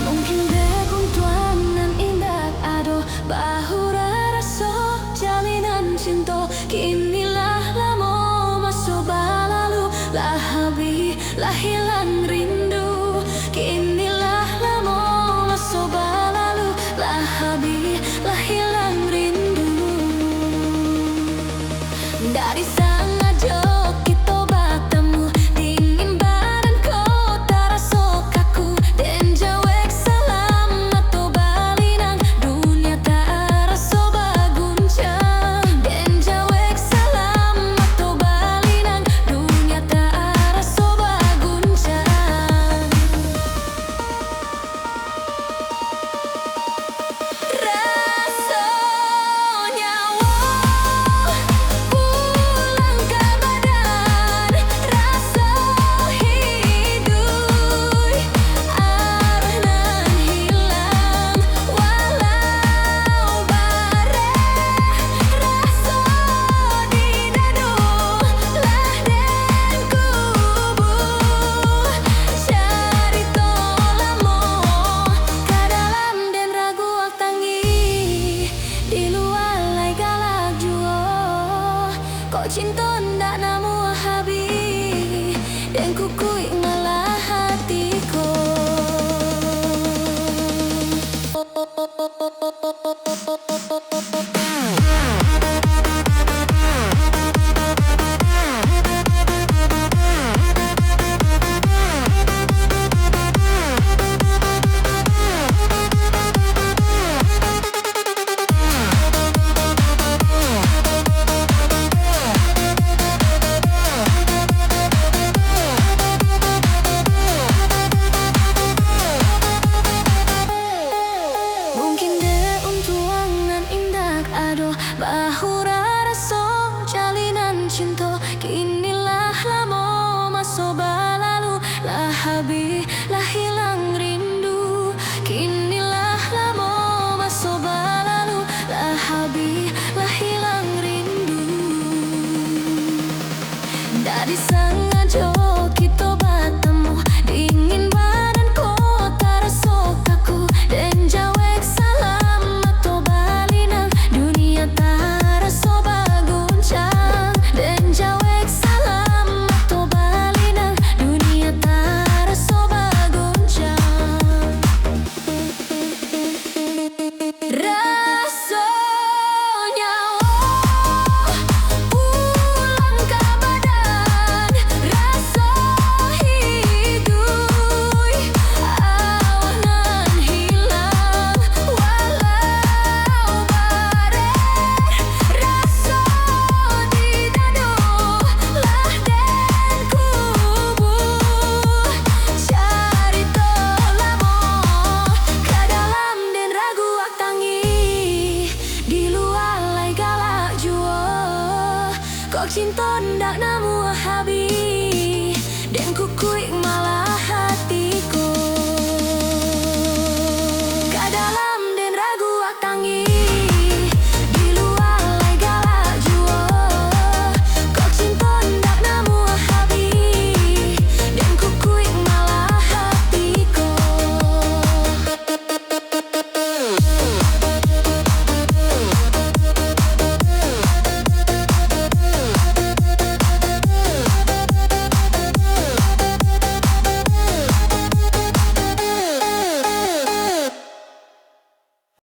Mungkin deh kuntuan nan indah ado bahura raso jalinan cinta kinilah lamo masuk balalu lah habi lah hilang rindu kinilah lamo masuk balalu lah habi lah hilang rindu dari sangajo kita bertemu dingin badan kota raso kaku dan jawek salam atau balinang dunia tak raso baguncang dan jawek salam atau balinang dunia tak raso baguncang rasanya pulang ke badan rasa hidup arah nan hilang walau bare rasa di dadu lah dan kubu cari tolamo ke dalam dan ragu ak tangi di luar lai galak juo kok cinta ndak namu habi dan kukui ngalah hatiku. Mungkin deh untuangan indah ado bahura raso jalinan cinta kinilah lamo masuk balalu lah habi lah hilang rindu kinilah lamo masuk balalu lah habi lah hilang rindu dari sangajo kita bertemu dingin badan kota raso kaku dan jawek salam atau balinang dunia tak raso baguncang dan jawek salam atau balinang dunia tak raso baguncang rasanya pulang ke badan rasa hidup awan nan hilang walau bare rasa di dadu lah dan kubu cari tolamo ke dalam dan ragu ak tangi di luar lai galak juo kok cinta ndak nam